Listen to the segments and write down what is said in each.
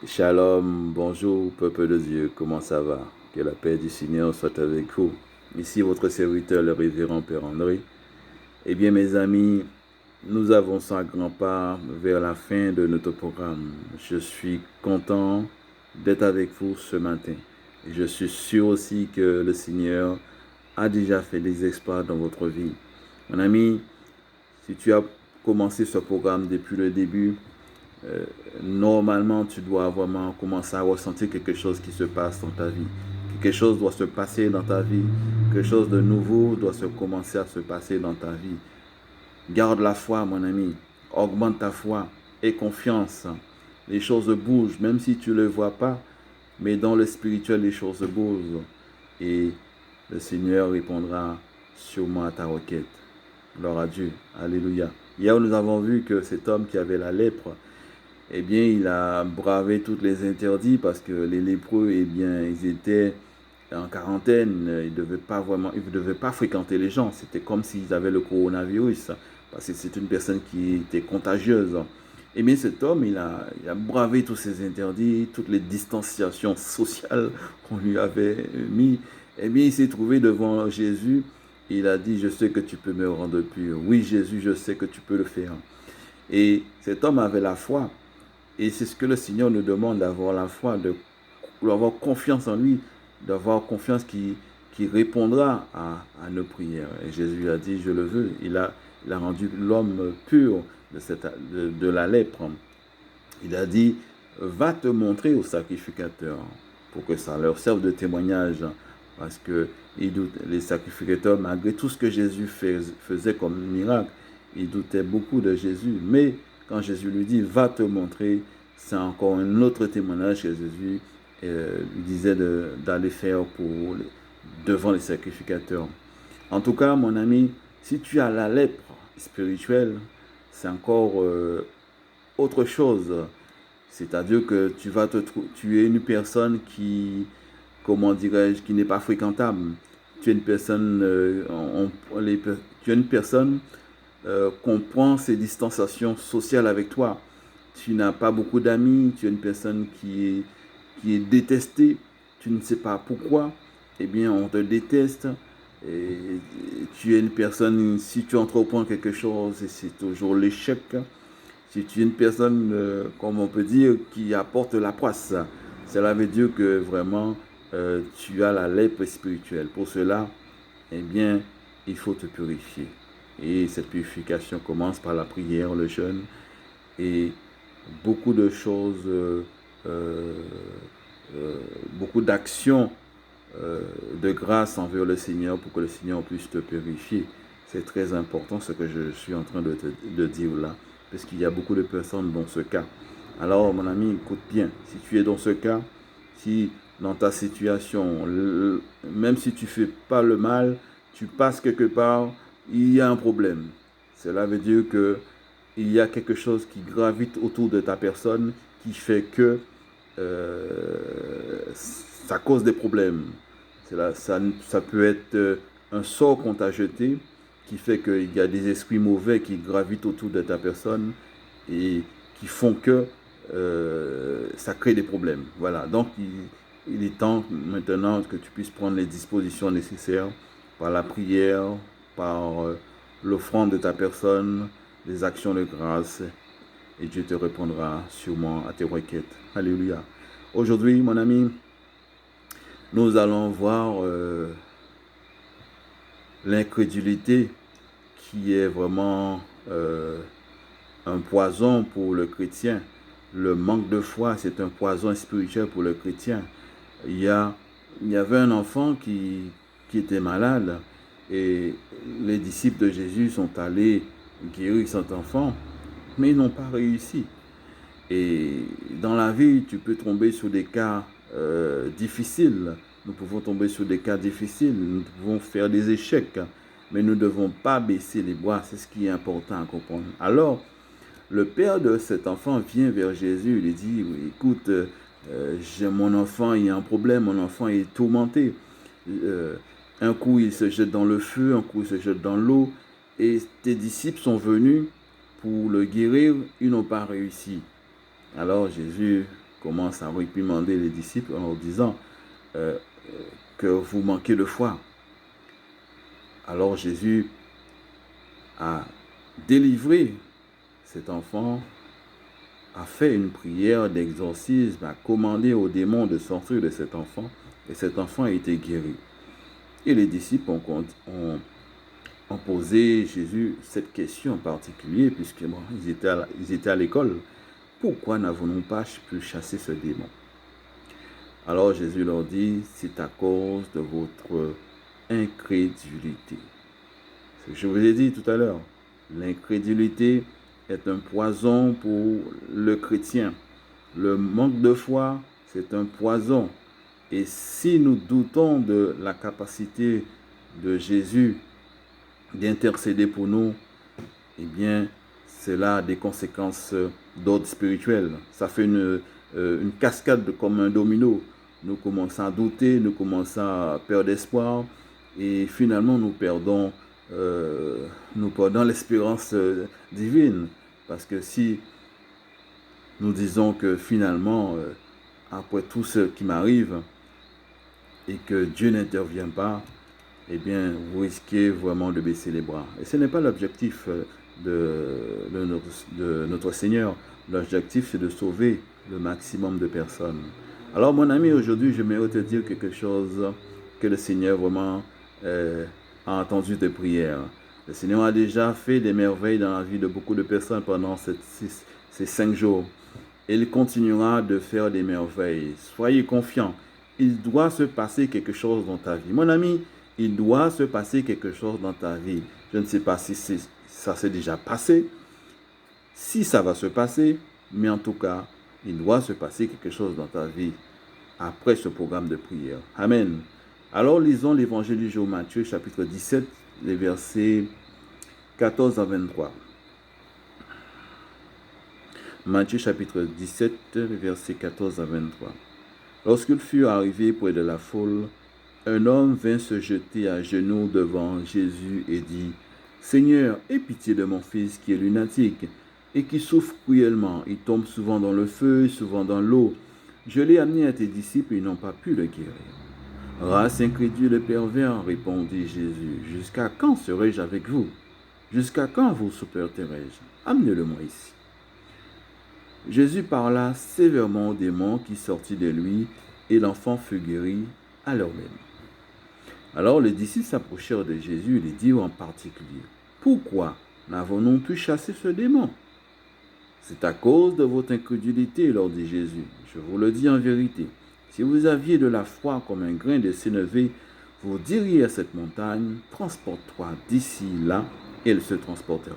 Shalom, bonjour peuple de Dieu, comment ça va? Que la paix du Seigneur soit avec vous. Ici votre serviteur, le révérend Père André. Eh bien mes amis, nous avançons à grands pas vers la fin de notre programme. Je suis content d'être avec vous ce matin. Et je suis sûr aussi que le Seigneur a déjà fait des exploits dans votre vie. Mon ami, si tu as commencé ce programme depuis le début, euh, normalement, tu dois vraiment commencer à ressentir quelque chose qui se passe dans ta vie. Quelque chose doit se passer dans ta vie. Quelque chose de nouveau doit se commencer à se passer dans ta vie. Garde la foi, mon ami. Augmente ta foi. Aie confiance. Les choses bougent, même si tu ne le vois pas. Mais dans le spirituel, les choses bougent. Et le Seigneur répondra sûrement à ta requête. Gloire à Dieu. Alléluia. Hier, nous avons vu que cet homme qui avait la lèpre, eh bien, il a bravé toutes les interdits parce que les lépreux, eh bien, ils étaient en quarantaine. Ils ne devaient pas fréquenter les gens. C'était comme s'ils avaient le coronavirus parce que c'est une personne qui était contagieuse. Eh bien, cet homme, il a bravé tous ces interdits, toutes les distanciations sociales qu'on lui avait mis. Eh bien, il s'est trouvé devant Jésus. Il a dit, je sais que tu peux me rendre pur. Oui, Jésus, je sais que tu peux le faire. Et cet homme avait la foi. Et c'est ce que le Seigneur nous demande, d'avoir la foi, d'avoir confiance en lui, d'avoir confiance qui répondra à nos prières. Et Jésus a dit, je le veux. Il a rendu l'homme pur de la lèpre. Il a dit, va te montrer au sacrificateur pour que ça leur serve de témoignage. Parce que les sacrificateurs, malgré tout ce que Jésus faisait comme miracle, ils doutaient beaucoup de Jésus. Mais quand Jésus lui dit, va te montrer, c'est encore un autre témoignage que Jésus lui disait d'aller faire devant les sacrificateurs. En tout cas, mon ami, si tu as la lèpre spirituelle, c'est encore autre chose. C'est-à-dire que tu es une personne comment dirais-je, qui n'est pas fréquentable. Tu es une personne, tu es une personne qu'on prend ces distanciations sociales avec toi. Tu n'as pas beaucoup d'amis, tu es une personne qui est détestée, tu ne sais pas pourquoi, eh bien on te déteste. Et tu es une personne, si tu entreprends quelque chose, c'est toujours l'échec. Si tu es une personne, comme on peut dire, qui apporte la poisse, cela veut dire que vraiment tu as la lèpre spirituelle. Pour cela, eh bien, il faut te purifier. Et cette purification commence par la prière, le jeûne et beaucoup de choses, euh, beaucoup d'actions de grâce envers le Seigneur pour que le Seigneur puisse te purifier. C'est très important ce que je suis en train de dire là, parce qu'il y a beaucoup de personnes dans ce cas. Alors, mon ami, écoute bien, si tu es dans ce cas, si dans ta situation, même si tu ne fais pas le mal, tu passes quelque part, il y a un problème. Cela veut dire que il y a quelque chose qui gravite autour de ta personne qui fait que ça cause des problèmes. Ça peut être un sort qu'on t'a jeté qui fait qu'il y a des esprits mauvais qui gravitent autour de ta personne et qui font que ça crée des problèmes. Voilà, donc il est temps maintenant que tu puisses prendre les dispositions nécessaires par la prière, par l'offrande de ta personne, les actions de grâce, et Dieu te répondra sûrement à tes requêtes. Alléluia. Aujourd'hui, mon ami, nous allons voir l'incrédulité qui est vraiment un poison pour le chrétien. Le manque de foi, c'est un poison spirituel pour le chrétien. Il y avait un enfant qui était malade et les disciples de Jésus sont allés guérir cet enfant, mais ils n'ont pas réussi. Et dans la vie, tu peux tomber sur des cas difficiles. Nous pouvons tomber sur des cas difficiles. Nous pouvons faire des échecs. Mais nous ne devons pas baisser les bras. C'est ce qui est important à comprendre. Alors, le père de cet enfant vient vers Jésus. Il lui dit, écoute, mon enfant, il y a un problème. Mon enfant est tourmenté. Un coup, il se jette dans le feu. Un coup, il se jette dans l'eau. Et tes disciples sont venus pour le guérir. Ils n'ont pas réussi. Alors Jésus commence à réprimander les disciples en leur disant que vous manquez de foi. Alors Jésus a délivré cet enfant, a fait une prière d'exorcisme, a commandé aux démons de sortir de cet enfant, et cet enfant a été guéri. Et les disciples ont posé Jésus cette question en particulier, puisque bon, ils étaient à l'école. Pourquoi n'avons-nous pas pu chasser ce démon? Alors Jésus leur dit, c'est à cause de votre incrédulité. Ce que je vous ai dit tout à l'heure, l'incrédulité est un poison pour le chrétien. Le manque de foi, c'est un poison. Et si nous doutons de la capacité de Jésus d'intercéder pour nous, eh bien, cela a des conséquences d'ordre spirituel. Ça fait une cascade comme un domino. Nous commençons à douter, nous commençons à perdre espoir et finalement nous perdons l'espérance divine. Parce que si nous disons que finalement, après tout ce qui m'arrive et que Dieu n'intervient pas, eh bien, vous risquez vraiment de baisser les bras. Et ce n'est pas l'objectif de notre Seigneur. L'objectif, c'est de sauver le maximum de personnes. Alors, mon ami, aujourd'hui, je vais te dire quelque chose que le Seigneur vraiment a entendu tes prières. Le Seigneur a déjà fait des merveilles dans la vie de beaucoup de personnes pendant ces 5 jours. Il continuera de faire des merveilles. Soyez confiants. Il doit se passer quelque chose dans ta vie. Mon ami, il doit se passer quelque chose dans ta vie. Je ne sais pas si ça s'est déjà passé, si ça va se passer, mais en tout cas, il doit se passer quelque chose dans ta vie après ce programme de prière. Amen. Alors, lisons l'évangile du jour Matthieu, chapitre 17, les versets 14 à 23. Matthieu, chapitre 17, les versets 14 à 23. Lorsqu'il fut arrivé près de la foule, un homme vint se jeter à genoux devant Jésus et dit, « Seigneur, aie pitié de mon fils qui est lunatique et qui souffre cruellement. Il tombe souvent dans le feu, souvent dans l'eau. Je l'ai amené à tes disciples et ils n'ont pas pu le guérir. » « Race incrédule et pervers, répondit Jésus, « jusqu'à quand serai-je avec vous? Jusqu'à quand vous supporterai-je? Amenez-le-moi ici. » Jésus parla sévèrement au démon qui sortit de lui et l'enfant fut guéri à l'heure même. Alors les disciples s'approchèrent de Jésus et lui dirent en particulier, « Pourquoi n'avons-nous pu chasser ce démon? » « C'est à cause de votre incrédulité, leur dit Jésus. Je vous le dis en vérité. Si vous aviez de la foi comme un grain de sénévé, vous diriez à cette montagne, « Transporte-toi d'ici là, » et elle se transporterait.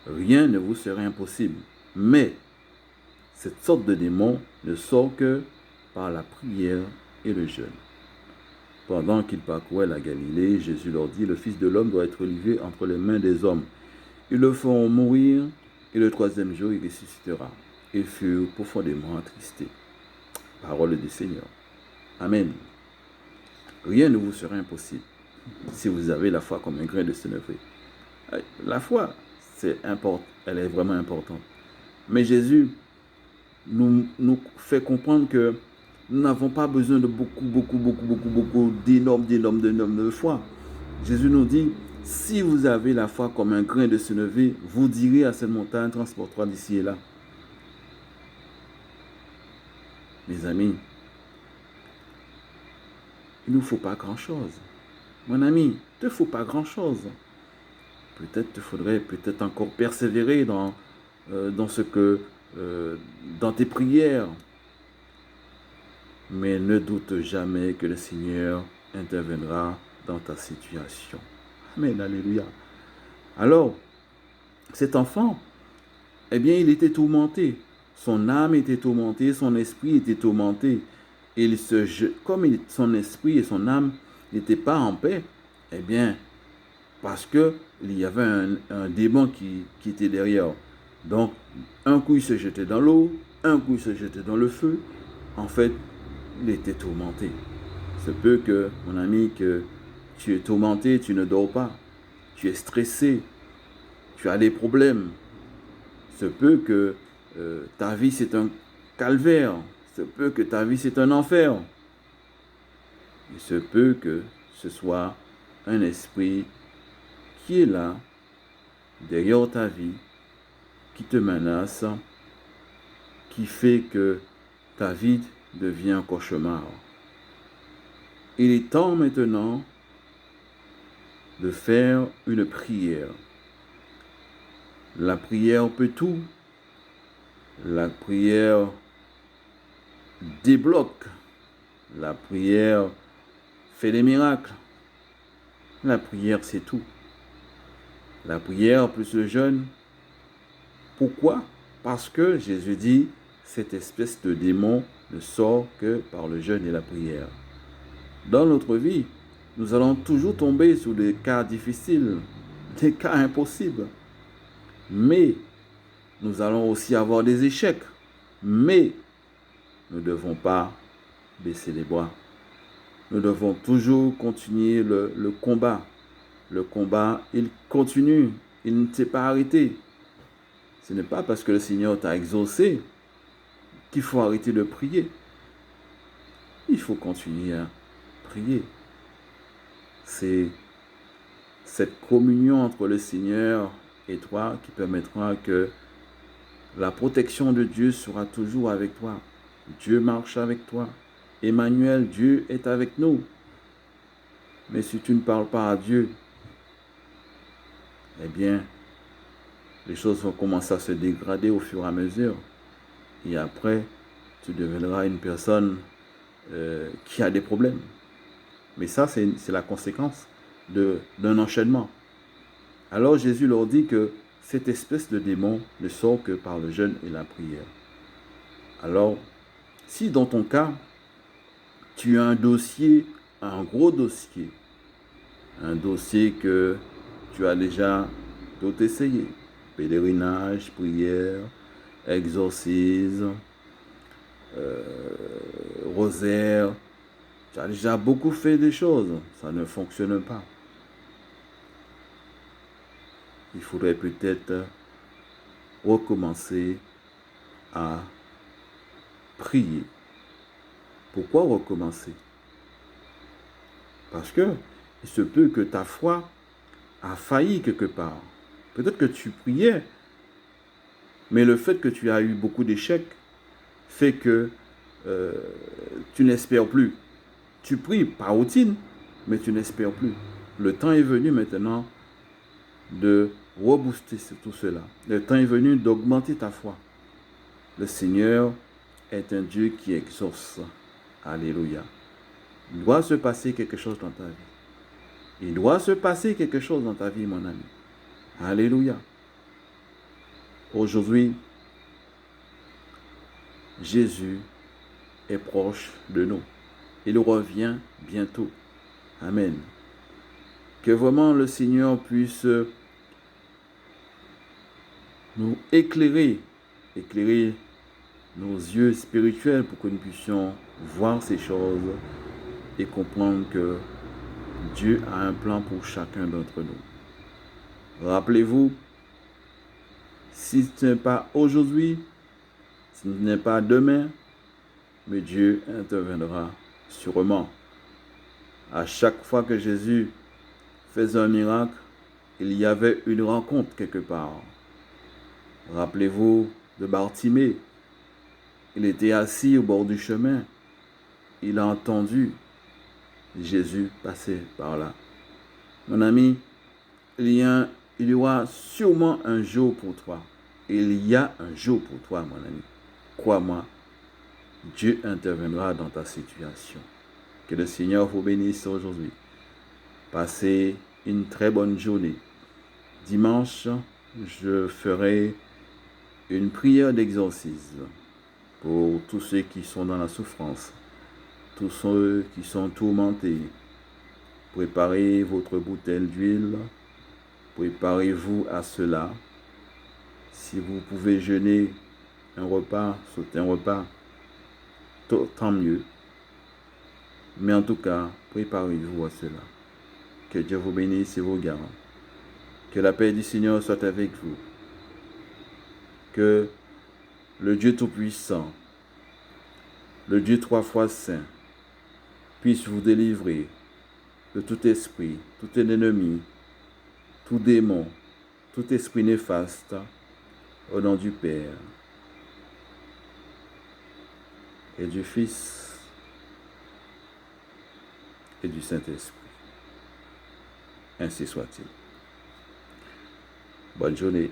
Rien ne vous serait impossible. Mais cette sorte de démon ne sort que par la prière et le jeûne. Pendant qu'ils parcouraient la Galilée, Jésus leur dit, « Le Fils de l'homme doit être livré entre les mains des hommes. Ils le feront mourir, et le 3e jour, il ressuscitera. » Ils furent profondément attristés. Parole du Seigneur. Amen. Rien ne vous sera impossible si vous avez la foi comme un grain de sénévé. La foi, elle est vraiment importante. Mais Jésus nous fait comprendre que nous n'avons pas besoin de beaucoup d'énormes de foi. Jésus nous dit, si vous avez la foi comme un grain de sénévé, vous direz à cette montagne, transporte-toi d'ici et là. Mes amis, il ne nous faut pas grand-chose. Mon ami, il ne te faut pas grand-chose. Peut-être te faudrait encore persévérer dans tes prières. Mais ne doute jamais que le Seigneur interviendra dans ta situation. Amen, alléluia. Alors, cet enfant, eh bien, il était tourmenté. Son âme était tourmentée, son esprit était tourmenté. Et comme son esprit et son âme n'étaient pas en paix, eh bien, parce qu'il y avait un démon qui était derrière. Donc, un coup, il se jetait dans l'eau, un coup, il se jetait dans le feu. En fait, il était tourmenté. Ce peut que, mon ami, que tu es tourmenté, tu ne dors pas, tu es stressé, tu as des problèmes. Ce peut que ta vie, c'est calvaire. Il se peut que ta vie, c'est un enfer. Il se peut que ce soit un esprit qui est là, derrière ta vie, qui te menace, qui fait que ta vie devient un cauchemar. Il est temps maintenant de faire une prière. La prière peut tout. La prière débloque. La prière fait des miracles. La prière, c'est tout. La prière plus le jeûne. Pourquoi? Parce que Jésus dit, cette espèce de démon ne sort que par le jeûne et la prière. Dans notre vie, nous allons toujours tomber sur des cas difficiles, des cas impossibles. Mais nous allons aussi avoir des échecs. Mais nous ne devons pas baisser les bras. Nous devons toujours continuer le combat. Le combat, il continue. Il ne s'est pas arrêté. Ce n'est pas parce que le Seigneur t'a exaucé qu'il faut arrêter de prier. Il faut continuer à prier. C'est cette communion entre le Seigneur et toi qui permettra que la protection de Dieu sera toujours avec toi. Dieu marche avec toi. Emmanuel, Dieu est avec nous. Mais si tu ne parles pas à Dieu, eh bien, les choses vont commencer à se dégrader au fur et à mesure. Et après, tu deviendras une personne qui a des problèmes. Mais ça, c'est la conséquence d'un enchaînement. Alors Jésus leur dit que cette espèce de démon ne sort que par le jeûne et la prière. Alors, si dans ton cas, tu as un dossier, un gros dossier, un dossier que tu as déjà tout essayé, pèlerinage, prière, exorcisme, rosaire, tu as déjà beaucoup fait des choses, ça ne fonctionne pas. Il faudrait peut-être recommencer à prier. Pourquoi recommencer? Parce que il se peut que ta foi a failli quelque part. Peut-être que tu priais, mais le fait que tu as eu beaucoup d'échecs fait que tu n'espères plus. Tu pries par routine, mais tu n'espères plus. Le temps est venu maintenant de rebooster tout cela. Le temps est venu d'augmenter ta foi. Le Seigneur est un Dieu qui exauce. Alléluia. Il doit se passer quelque chose dans ta vie. Il doit se passer quelque chose dans ta vie, mon ami. Alléluia. Aujourd'hui, Jésus est proche de nous. Il revient bientôt. Amen. Que vraiment le Seigneur puisse nous éclairer nos yeux spirituels pour que nous puissions voir ces choses et comprendre que Dieu a un plan pour chacun d'entre nous. Rappelez-vous, si ce n'est pas aujourd'hui, ce n'est pas demain, mais Dieu interviendra sûrement. À chaque fois que Jésus faisait un miracle, il y avait une rencontre quelque part. Rappelez-vous de Bartimée. Il était assis au bord du chemin. Il a entendu Jésus passer par là. Mon ami, il y aura sûrement un jour pour toi. Il y a un jour pour toi, mon ami. Crois-moi, Dieu interviendra dans ta situation. Que le Seigneur vous bénisse aujourd'hui. Passez une très bonne journée. Dimanche, je ferai une prière d'exorcisme pour tous ceux qui sont dans la souffrance, tous ceux qui sont tourmentés. Préparez votre bouteille d'huile, préparez-vous à cela. Si vous pouvez jeûner un repas, sauter un repas, tant mieux. Mais en tout cas, préparez-vous à cela. Que Dieu vous bénisse et vous garde. Que la paix du Seigneur soit avec vous. Que le Dieu Tout-Puissant le Dieu trois fois saint, puisse vous délivrer de tout esprit, tout ennemi, tout démon, tout esprit néfaste, au nom du Père et du Fils et du Saint-Esprit. Ainsi soit-il. Bonne journée.